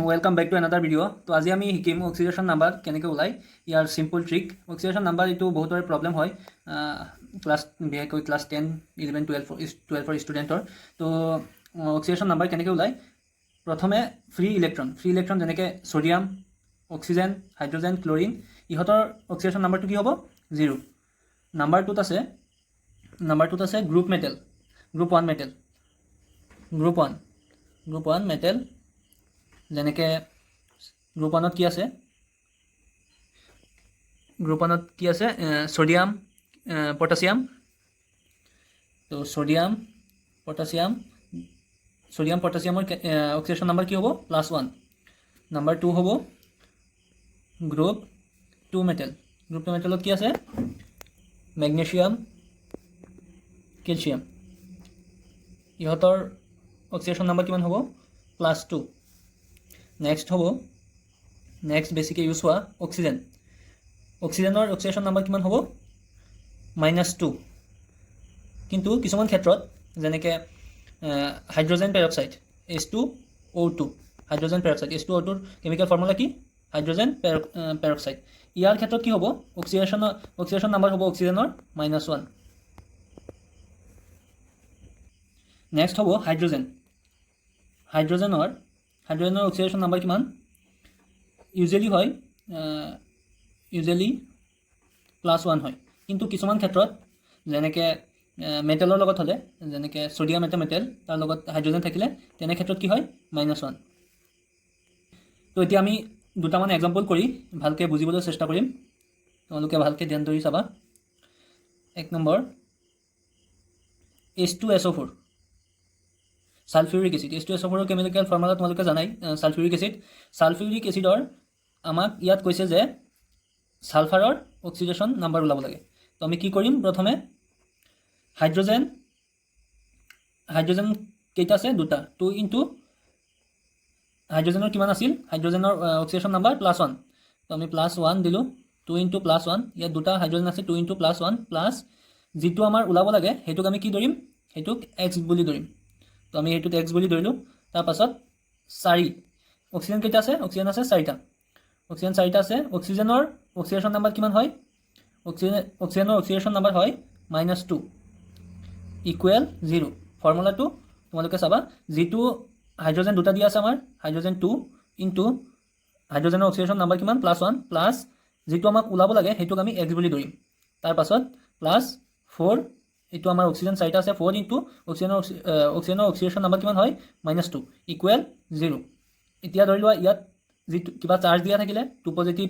welcome back to another video' তো আজি আমি শিকিম অক্সিডেশ্যন নাম্বাৰ কেনেকৈ ওলায় ইয়াৰ চিম্পল ট্ৰিক অক্সিডেশ্যন নাম্বাৰ এইটো বহুতৰে প্ৰব্লেম হয় বিশেষকৈ ক্লাছ 10 11 12 ষ্টুডেণ্টৰ তো অক্সিডেশ্যন নাম্বাৰ কেনেকৈ ওলায় প্ৰথমে ফ্ৰী ইলেক্ট্ৰন যেনেকৈ ছ'ডিয়াম অক্সিজেন হাইড্ৰজেন ক্লৰিন ইহঁতৰ অক্সিডেশ্যন নাম্বাৰটো কি হ'ব 0 নাম্বাৰটোত আছে গ্ৰুপ ওৱান মেটেল যেনেকৈ গ্ৰুপ ওৱানত কি আছে ছ'ডিয়াম পটাছিয়াম তো ছ'ডিয়াম পটাছিয়ামৰ অক্সিডেশ্যন নাম্বাৰ কি হ'ব +1 নাম্বাৰ 2 হ'ব গ্ৰুপ 2 মেটেলত কি আছে মেগনেছিয়াম কেলছিয়াম ইহঁতৰ অক্সিডেশ্যন নাম্বাৰ কিমান হ'ব +2 নেক্সট বেছিকৈ ইউজ হোৱা অক্সিজেনৰ অক্সিডেশ্যন নাম্বাৰ কিমান হ'ব -2 কিন্তু কিছুমান ক্ষেত্ৰত যেনেকৈ hydrogen peroxide H2O2 hydrogen peroxide H2O2ৰ কেমিকেল ফৰ্মুলা কি হাইড্ৰজেন পেৰক্সাইড ইয়াৰ ক্ষেত্ৰত কি হ'ব অক্সিডেশ্যন নাম্বাৰ হ'ব অক্সিজেনৰ -1 নেক্সট হ'ব হাইড্ৰজেনৰ অক্সিডেশ্যন নাম্বাৰ কিমান ইউজুৱেলি +1 হয় কিন্তু কিছুমান ক্ষেত্ৰত যেনেকৈ মেটেলৰ লগত হ'লে যেনেকৈ ছ'ডিয়াম এটা মেটেল তাৰ লগত হাইড্ৰজেন থাকিলে তেনে ক্ষেত্ৰত কি হয় -1 তো এতিয়া আমি দুটামান এক্সাম্পল কৰি ভালকৈ বুজিবলৈ চেষ্টা কৰিম তোমালোকে ভালকৈ ধ্যান ধৰি চাবা 1 নম্বৰ H2SO4 সালফিউৰিক এচিড H2SO4 ৰ কেমিকেল ফৰ্মুলা তোমালোকে জানাই সালফিউৰিক এচিডৰ আমাক ইয়াত কৈছে যে সালফাৰৰ অক্সিডেশ্যন নাম্বাৰ ওলাব লাগে তো আমি কি কৰিম প্ৰথমে হাইড্ৰজেন কেইটা আছে দুটা 2 ইনটু হাইড্ৰজেনৰ কিমান আছিল হাইড্ৰজেনৰ অক্সিডেশ্যন নাম্বাৰ +1 তো আমি +1 দিলোঁ 2 ইনটু +1 ইয়াত দুটা হাইড্ৰজেন আছে 2 ইনটু +1 প্লাছ যিটো আমাৰ ওলাব লাগে সেইটোক আমি কি ধৰিম সেইটোক x বুলি ধৰিম তো আমি এইটোত x বুলি ধৰিলোঁ তাৰপাছত 4 অক্সিজেন কেইটা আছে অক্সিজেন আছে 4টা আছে অক্সিজেনৰ অক্সিডেশ্যন নাম্বাৰ কিমান হয় অক্সিজেনৰ অক্সিডেশ্যন নাম্বাৰ হয় -2 = 0 ফৰ্মুলাটো তোমালোকে চাবা যিটো হাইড্ৰজেন দুটা দিয়া আছে আমাৰ হাইড্ৰজেন 2 ইনটু হাইড্ৰজেনৰ অক্সিডেশ্যন নাম্বাৰ কিমান +1 প্লাছ যিটো আমাক ওলাব লাগে সেইটোক আমি x বুলি ধৰিম তাৰপাছত +4 এইটো আমাৰ অক্সিজেন 4টা আছে 4 ইনটু অক্সিজেনৰ অক্সিডেশ্যন নাম্বাৰ কিমান হয় -2 = 0 এতিয়া ধৰি লোৱা ইয়াত যিটো কিবা চাৰ্জ দিয়া থাকিলে 2 পজিটিভ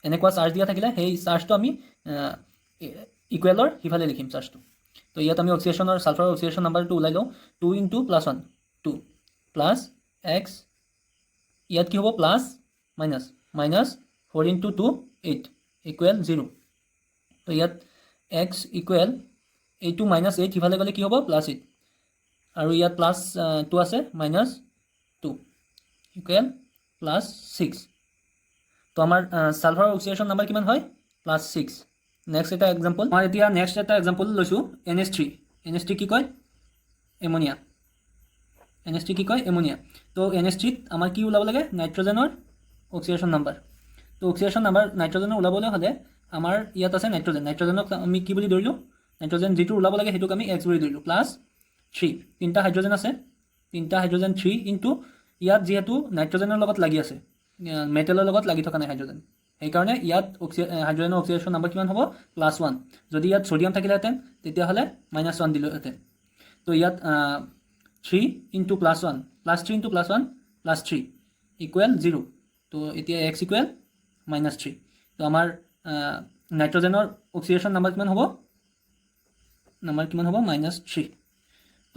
এনেকুৱা চাৰ্জ দিয়া থাকিলে সেই চাৰ্জটো আমি ইকুৱেলৰ সিফালে লিখিম চাৰ্জটো তো ইয়াত আমি সালফাৰৰ অক্সিডেশ্যন নাম্বাৰটো ওলাই লওঁ 2 ইনটু +1 2 প্লাছ x ইয়াত কি হ'ব প্লাছ -4 ইনটু 2 8 = 0 তো ইয়াত x ইকুৱেল এইটো -8 সিফালে গ'লে কি হ'ব +8 আৰু ইয়াত +2 আছে -2 = +6 তো আমাৰ সালফাৰৰ অক্সিডেশ্যন নাম্বাৰ কিমান হয় +6 নেক্সট এটা এক্সাম্পল মই এতিয়া নেক্সট এটা এক্সাম্পল লৈছোঁ NH3 কি কয় এমনিয়া তো NH3ত আমাৰ কি ওলাব লাগে নাইট্ৰজেনৰ অক্সিডেশ্যন নাম্বাৰ তো অক্সিডেশ্যন নাম্বাৰ নাইট্ৰজেনৰ ওলাবলৈ হ'লে আমাৰ ইয়াত আছে নাইট্ৰজেনক আমি কি বুলি ধৰিলোঁ নাইট্ৰজেন যিটো ওলাব লাগে সেইটোক আমি x বুলি ধৰিলোঁ +3 তিনিটা হাইড্ৰজেন আছে 3 ইনটু ইয়াত যিহেতু নাইট্ৰজেনৰ লগত লাগি আছে মেটেলৰ লগত লাগি থকা নাই হাইড্ৰজেন সেইকাৰণে ইয়াত হাইড্ৰজেনৰ অক্সিডেশ্যন নাম্বাৰ কিমান হ'ব +1 যদি ইয়াত ছ'ডিয়াম থাকিলেহেঁতেন তেতিয়াহ'লে -1 দিলোহেঁতেন তো ইয়াত 3 ইনটু +1 +3 ইনটু +1 +3 = 0 তো এতিয়া x = -3 তো আমাৰ নাইট্ৰজেনৰ অক্সিডেশ্যন নাম্বাৰ কিমান হ'ব -3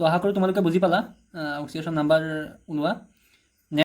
তো আশা কৰোঁ তোমালোকে বুজি পালা অক্সিডেশ্যন নাম্বাৰ ওলোৱা